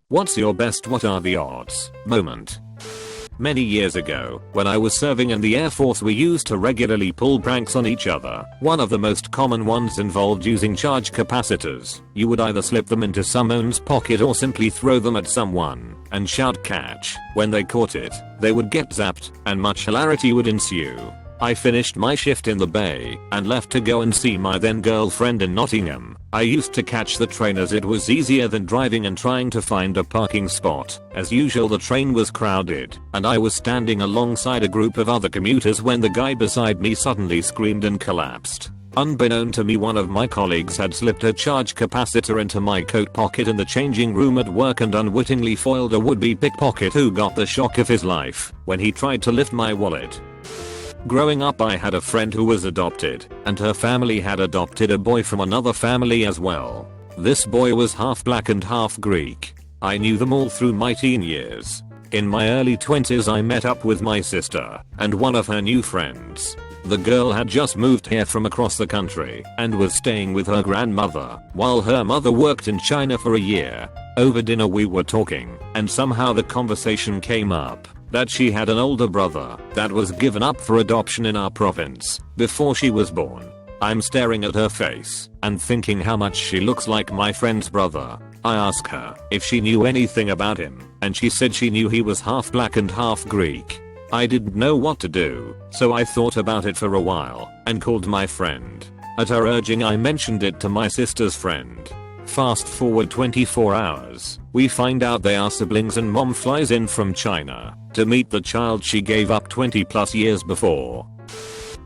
What's your best what are the odds moment? Many years ago, when I was serving in the Air Force, we used to regularly pull pranks on each other. One of the most common ones involved using charge capacitors. You would either slip them into someone's pocket or simply throw them at someone and shout catch. When they caught it, they would get zapped and much hilarity would ensue. I finished my shift in the bay and left to go and see my then girlfriend in Nottingham. I used to catch the train as it was easier than driving and trying to find a parking spot. As usual, the train was crowded and I was standing alongside a group of other commuters when the guy beside me suddenly screamed and collapsed. Unbeknown to me, one of my colleagues had slipped a charge capacitor into my coat pocket in the changing room at work and unwittingly foiled a would-be pickpocket who got the shock of his life when he tried to lift my wallet. Growing up, I had a friend who was adopted, and her family had adopted a boy from another family as well. This boy was half black and half Greek. I knew them all through my teen years. In my early 20s, I met up with my sister and one of her new friends. The girl had just moved here from across the country and was staying with her grandmother while her mother worked in China for a year. Over dinner we were talking, and somehow the conversation came up that she had an older brother that was given up for adoption in our province before she was born. I'm staring at her face and thinking how much she looks like my friend's brother. I asked her if she knew anything about him, and she said she knew he was half black and half Greek. I didn't know what to do, so I thought about it for a while and called my friend. At her urging, I mentioned it to my sister's friend. Fast forward 24 hours, we find out they are siblings and mom flies in from China to meet the child she gave up 20 plus years before.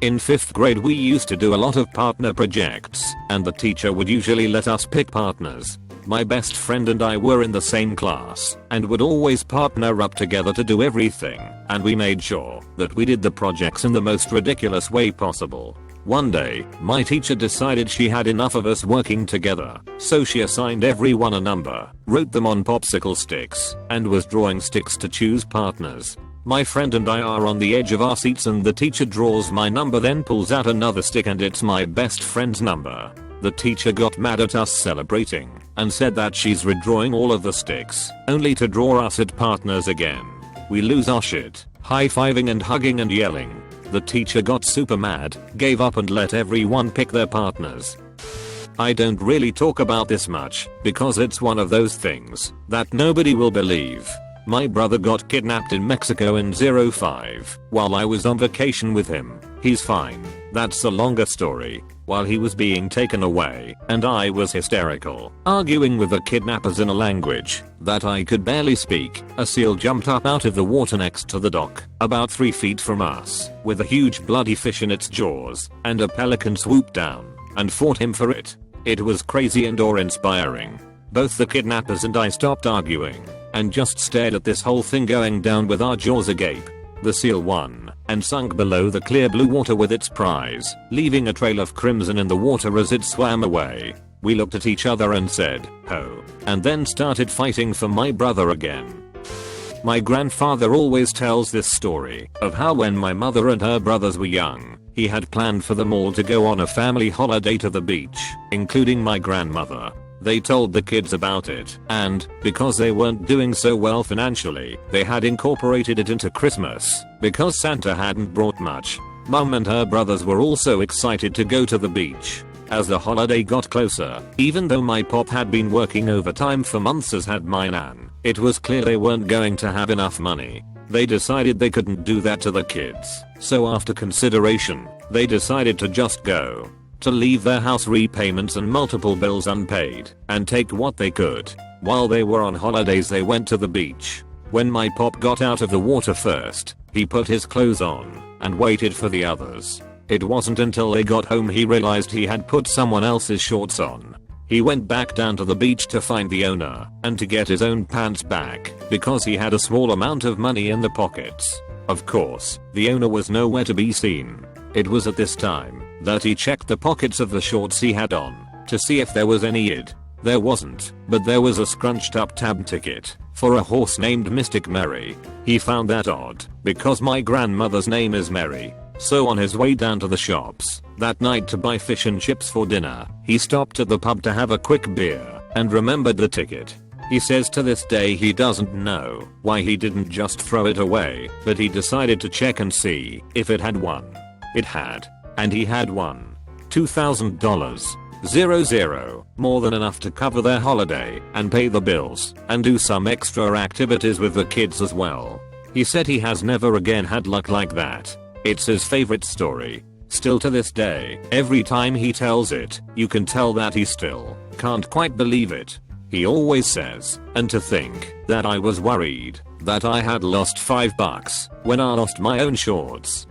In 5th grade we used to do a lot of partner projects, and the teacher would usually let us pick partners. My best friend and I were in the same class and would always partner up together to do everything, and we made sure that we did the projects in the most ridiculous way possible. One day, my teacher decided she had enough of us working together, so she assigned everyone a number, wrote them on popsicle sticks, and was drawing sticks to choose partners. My friend and I are on the edge of our seats and the teacher draws my number, then pulls out another stick and it's my best friend's number. The teacher got mad at us celebrating and said that she's redrawing all of the sticks, only to draw us at partners again. We lose our shit, high-fiving and hugging and yelling. The teacher got super mad, gave up and let everyone pick their partners. I don't really talk about this much because it's one of those things that nobody will believe. My brother got kidnapped in Mexico in 05 while I was on vacation with him. He's fine. That's a longer story. While he was being taken away and I was hysterical, arguing with the kidnappers in a language that I could barely speak, a seal jumped up out of the water next to the dock, about 3 feet from us, with a huge bloody fish in its jaws, and a pelican swooped down and fought him for it. It was crazy and awe-inspiring. Both the kidnappers and I stopped arguing and just stared at this whole thing going down with our jaws agape. The seal won and sunk below the clear blue water with its prize, leaving a trail of crimson in the water as it swam away. We looked at each other and said, "Oh," and then started fighting for my brother again. My grandfather always tells this story of how when my mother and her brothers were young, he had planned for them all to go on a family holiday to the beach, including my grandmother. They told the kids about it, and because they weren't doing so well financially, they had incorporated it into Christmas because Santa hadn't brought much. Mum and her brothers were also excited to go to the beach. As the holiday got closer, even though my pop had been working overtime for months as had my nan, it was clear they weren't going to have enough money. They decided they couldn't do that to the kids, so after consideration, they decided to just go. To leave their house repayments and multiple bills unpaid, and take what they could. While they were on holidays they went to the beach. When my pop got out of the water first, he put his clothes on, and waited for the others. It wasn't until they got home he realized he had put someone else's shorts on. He went back down to the beach to find the owner, and to get his own pants back, because he had a small amount of money in the pockets. Of course, the owner was nowhere to be seen. It was at this time that he checked the pockets of the shorts he had on to see if there was any id. There wasn't, but there was a scrunched up tab ticket for a horse named Mystic Mary. He found that odd because my grandmother's name is Mary. So on his way down to the shops that night to buy fish and chips for dinner, he stopped at the pub to have a quick beer and remembered the ticket. He says to this day he doesn't know why he didn't just throw it away, but he decided to check and see if it had won. It had. And he had won $2,000. 00, more than enough to cover their holiday and pay the bills and do some extra activities with the kids as well. He said he has never again had luck like that. It's his favorite story. Still to this day, every time he tells it, you can tell that he still can't quite believe it. He always says, and to think that I was worried that I had lost $5 when I lost my own shorts.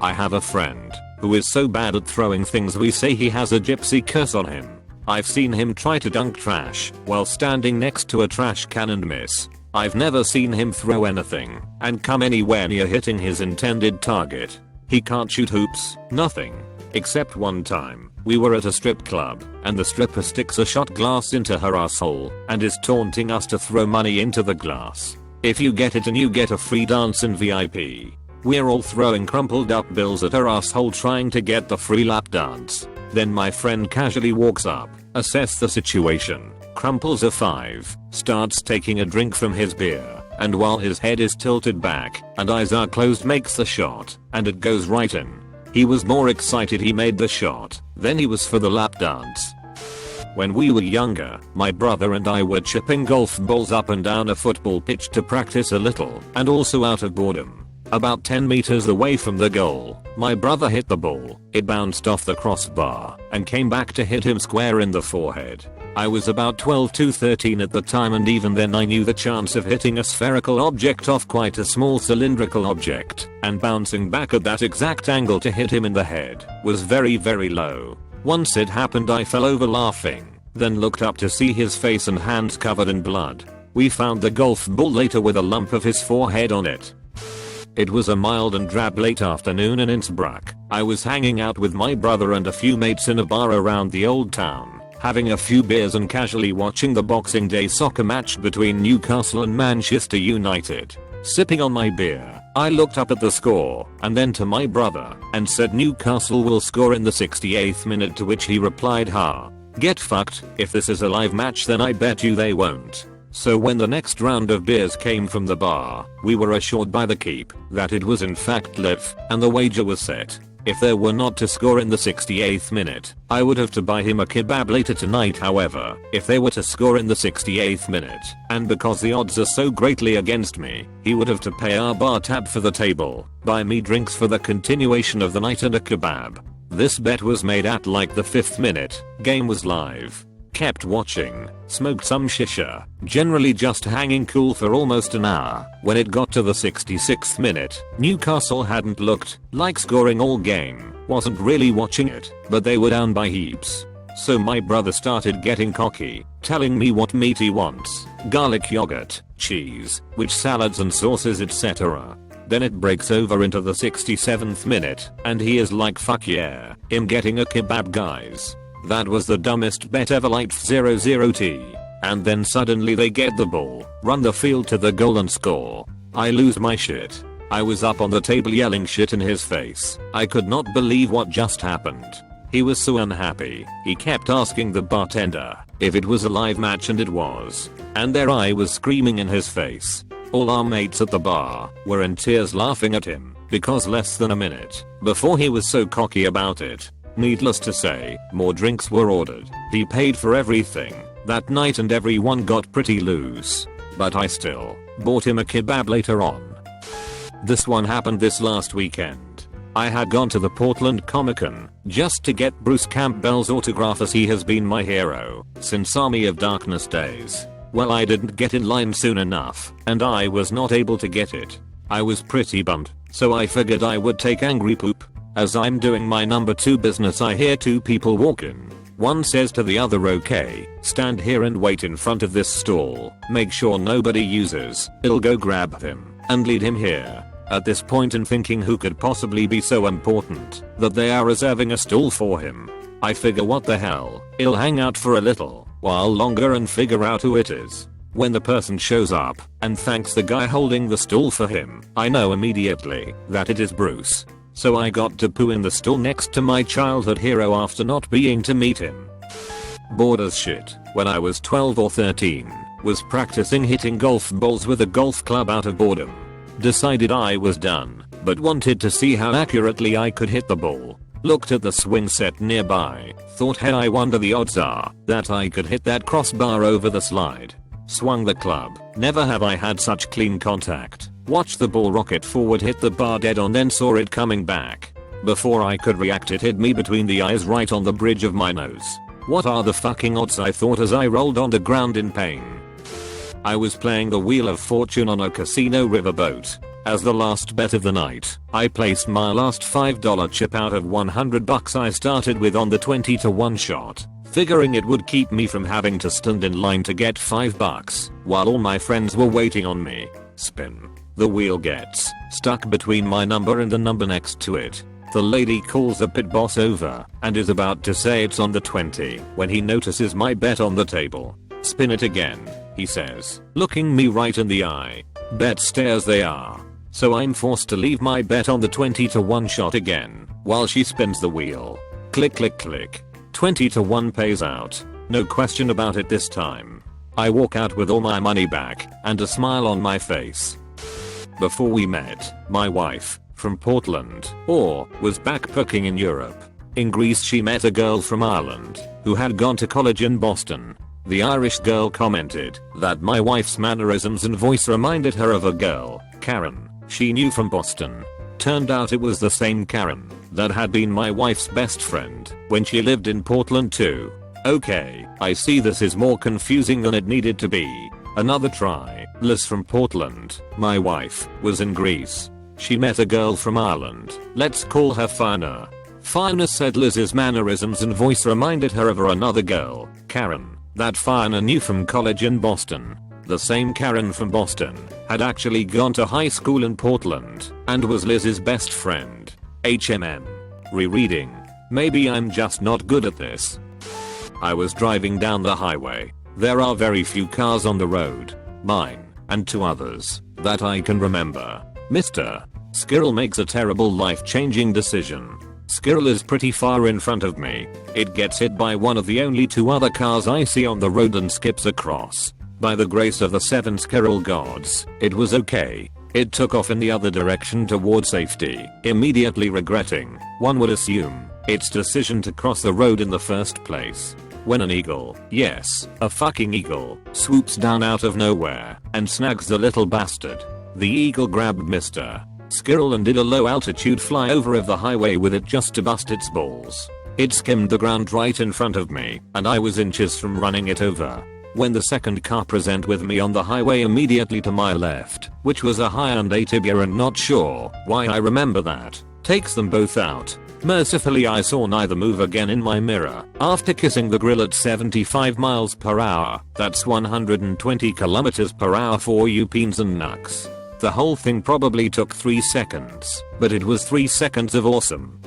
I have a friend who is so bad at throwing things we say he has a gypsy curse on him. I've seen him try to dunk trash while standing next to a trash can and miss. I've never seen him throw anything and come anywhere near hitting his intended target. He can't shoot hoops, nothing. Except one time, we were at a strip club, and the stripper sticks a shot glass into her asshole and is taunting us to throw money into the glass. If you get it and you get a free dance in VIP. We're all throwing crumpled up bills at her asshole trying to get the free lap dance. Then my friend casually walks up, assess the situation, crumples a 5, starts taking a drink from his beer, and while his head is tilted back and eyes are closed makes the shot, and it goes right in. He was more excited he made the shot than he was for the lap dance. When we were younger, my brother and I were chipping golf balls up and down a football pitch to practice a little and also out of boredom. About 10 meters away from the goal, my brother hit the ball. It bounced off the crossbar and came back to hit him square in the forehead. I was about 12 to 13 at the time, and even then I knew the chance of hitting a spherical object off quite a small cylindrical object and bouncing back at that exact angle to hit him in the head was very low. Once it happened I fell over laughing, then looked up to see his face and hands covered in blood. We found the golf ball later with a lump of his forehead on it. It was a mild and drab late afternoon in Innsbruck. I was hanging out with my brother and a few mates in a bar around the old town, having a few beers and casually watching the Boxing Day soccer match between Newcastle and Manchester United. Sipping on my beer, I looked up at the score and then to my brother and said Newcastle will score in the 68th minute, to which he replied, "Ha. Get fucked, if this is a live match then I bet you they won't." So when the next round of beers came from the bar, we were assured by the keep that it was in fact live, and the wager was set. If they were not to score in the 68th minute, I would have to buy him a kebab later tonight. However, if they were to score in the 68th minute, and because the odds are so greatly against me, he would have to pay our bar tab for the table, buy me drinks for the continuation of the night and a kebab. This bet was made at like the 5th minute. Game was live. Kept watching, smoked some shisha, generally just hanging cool for almost an hour. When it got to the 66th minute, Newcastle hadn't looked like scoring all game, wasn't really watching it, but they were down by heaps. So my brother started getting cocky, telling me what meat he wants, garlic yogurt, cheese, which salads and sauces etc. Then it breaks over into the 67th minute, and he is like, "Fuck yeah, I'm getting a kebab, guys." That was the dumbest bet ever, like 00t. And then suddenly they get the ball, run the field to the goal and score. I lose my shit. I was up on the table yelling shit in his face. I could not believe what just happened. He was so unhappy. He kept asking the bartender if it was a live match, and it was. And there I was screaming in his face. All our mates at the bar were in tears laughing at him, because less than a minute before he was so cocky about it. Needless to say, more drinks were ordered. He paid for everything that night and everyone got pretty loose. But I still bought him a kebab later on. This one happened this last weekend. I had gone to the Portland Comic-Con just to get Bruce Campbell's autograph, as he has been my hero since Army of Darkness days. Well, I didn't get in line soon enough, and I was not able to get it. I was pretty bummed, so I figured I would take angry poop. As I'm doing my number 2 business, I hear 2 people walk in. One says to the other, "Okay, stand here and wait in front of this stall. Make sure nobody uses. I'll go grab him and lead him here." At this point, in thinking who could possibly be so important that they are reserving a stall for him, I figure, what the hell, I'll hang out for a little while longer and figure out who it is. When the person shows up and thanks the guy holding the stall for him, I know immediately that it is Bruce. So I got to poo in the stall next to my childhood hero after not being to meet him. Bored as shit when I was 12 or 13, Was practicing hitting golf balls with a golf club out of boredom. Decided I was done, but wanted to see how accurately I could hit the ball. Looked at the swing set nearby, thought, hey, I wonder the odds are that I could hit that crossbar over the slide. Swung the club. Never have I had such clean contact. Watched the ball rocket forward, hit the bar dead on, then saw it coming back. Before I could react, it hit me between the eyes right on the bridge of my nose. What are the fucking odds, I thought as I rolled on the ground in pain. I was playing the Wheel of Fortune on a casino riverboat. As the last bet of the night, I placed my last $5 chip out of $100 I started with on the 20-to-1 shot, figuring it would keep me from having to stand in line to get $5 while all my friends were waiting on me. Spin. The wheel gets stuck between my number and the number next to it. The lady calls the pit boss over and is about to say it's on the 20 when he notices my bet on the table. Spin it again, he says, looking me right in the eye. Bet stares they are. So I'm forced to leave my bet on the 20-to-1 shot again while she spins the wheel. Click click click. 20-to-1 pays out. No question about it this time. I walk out with all my money back and a smile on my face. Before we met, my wife, from Portland, was backpacking in Europe. In Greece she met a girl from Ireland who had gone to college in Boston. The Irish girl commented that my wife's mannerisms and voice reminded her of a girl, Karen, she knew from Boston. Turned out it was the same Karen that had been my wife's best friend when she lived in Portland too. Okay, I see this is more confusing than it needed to be. Another try. Liz from Portland, my wife, was in Greece. She met a girl from Ireland. Let's call her Fiona. Fiona said Liz's mannerisms and voice reminded her of another girl, Karen, that Fiona knew from college in Boston. The same Karen from Boston had actually gone to high school in Portland and was Liz's best friend. HMM. Rereading. Maybe I'm just not good at this. I was driving down the highway. There are very few cars on the road. Mine, and two others, that I can remember. Mr. Squirrel makes a terrible life-changing decision. Squirrel is pretty far in front of me. It gets hit by one of the only two other cars I see on the road and skips across. By the grace of the 7 squirrel gods, it was okay. It took off in the other direction toward safety, immediately regretting, one would assume, its decision to cross the road in the first place. When an eagle, yes, a fucking eagle, swoops down out of nowhere and snags the little bastard. The eagle grabbed Mr. Squirrel and did a low altitude flyover of the highway with it just to bust its balls. It skimmed the ground right in front of me and I was inches from running it over. When the second car present with me on the highway immediately to my left, which was a Hyundai Tibia and not sure why I remember that, takes them both out. Mercifully I saw neither move again in my mirror after kissing the grill at 75 miles per hour. That's 120 kilometers per hour for you peens and nucks. The whole thing probably took 3 seconds, but it was 3 seconds of awesome.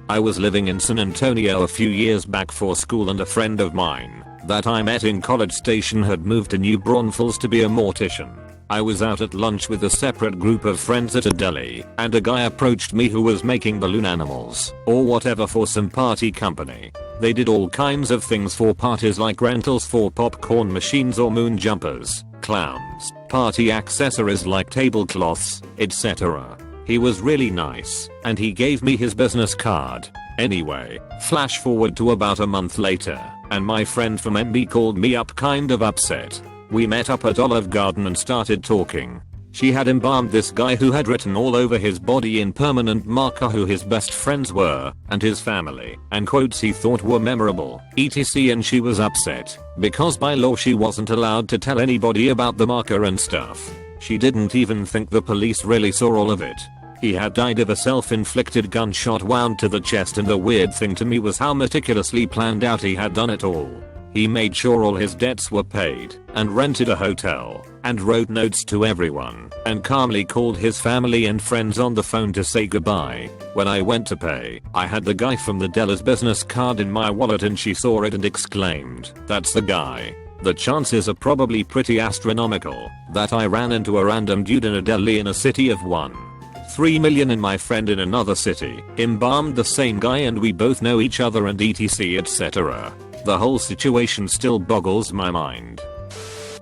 I was living in San Antonio a few years back for school and a friend of mine that I met in College Station had moved to New Braunfels to be a mortician. I was out at lunch with a separate group of friends at a deli, and a guy approached me who was making balloon animals, or whatever for some party company. They did all kinds of things for parties like rentals for popcorn machines or moon jumpers, clowns, party accessories like tablecloths, etc. He was really nice, and he gave me his business card. Anyway, flash forward to about a month later, and my friend from MB called me up kind of upset. We met up at Olive Garden and started talking. She had embalmed this guy who had written all over his body in permanent marker who his best friends were, and his family, and quotes he thought were memorable, etc. And she was upset, because by law she wasn't allowed to tell anybody about the marker and stuff. She didn't even think the police really saw all of it. He had died of a self-inflicted gunshot wound to the chest, and the weird thing to me was how meticulously planned out he had done it all. He made sure all his debts were paid, and rented a hotel, and wrote notes to everyone, and calmly called his family and friends on the phone to say goodbye. When I went to pay, I had the guy from the Della's business card in my wallet and she saw it and exclaimed, "That's the guy." The chances are probably pretty astronomical that I ran into a random dude in a deli in a city of 1.3 million and my friend in another city embalmed the same guy and we both know each other and etc. etc. The whole situation still boggles my mind.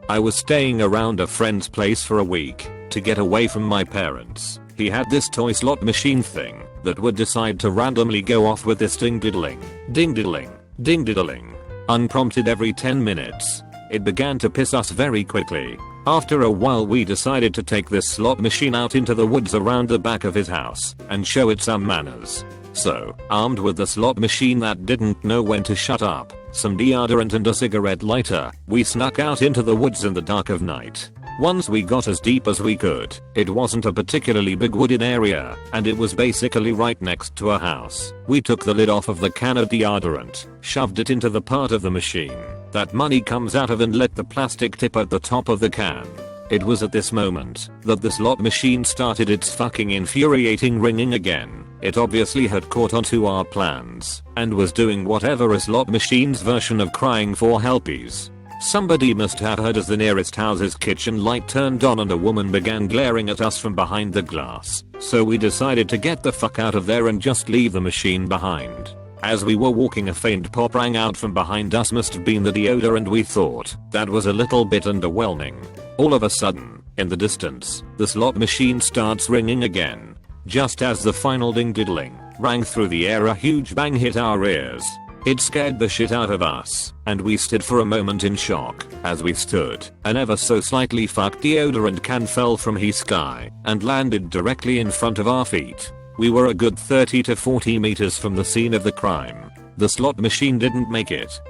I was staying around a friend's place for a week to get away from my parents. He had this toy slot machine thing that would decide to randomly go off with this ding-diddling, ding-diddling, ding-diddling, unprompted every 10 minutes. It began to piss us very quickly. After a while we decided to take this slot machine out into the woods around the back of his house and show it some manners. So, armed with the slot machine that didn't know when to shut up, some deodorant and a cigarette lighter, we snuck out into the woods in the dark of night. Once we got as deep as we could, it wasn't a particularly big wooded area, and it was basically right next to a house. We took the lid off of the can of deodorant, shoved it into the part of the machine that money comes out of and let the plastic tip at the top of the can. It was at this moment that the slot machine started its fucking infuriating ringing again. It obviously had caught onto our plans and was doing whatever a slot machine's version of crying for help is. Somebody must have heard as the nearest house's kitchen light turned on and a woman began glaring at us from behind the glass. So we decided to get the fuck out of there and just leave the machine behind. As we were walking, a faint pop rang out from behind us. Must have been the deodorant, and we thought that was a little bit underwhelming. All of a sudden, in the distance, the slot machine starts ringing again. Just as the final ding-diddling rang through the air, a huge bang hit our ears. It scared the shit out of us, and we stood for a moment in shock. As we stood, an ever so slightly fucked deodorant can fell from his sky and landed directly in front of our feet. We were a good 30 to 40 meters from the scene of the crime. The slot machine didn't make it.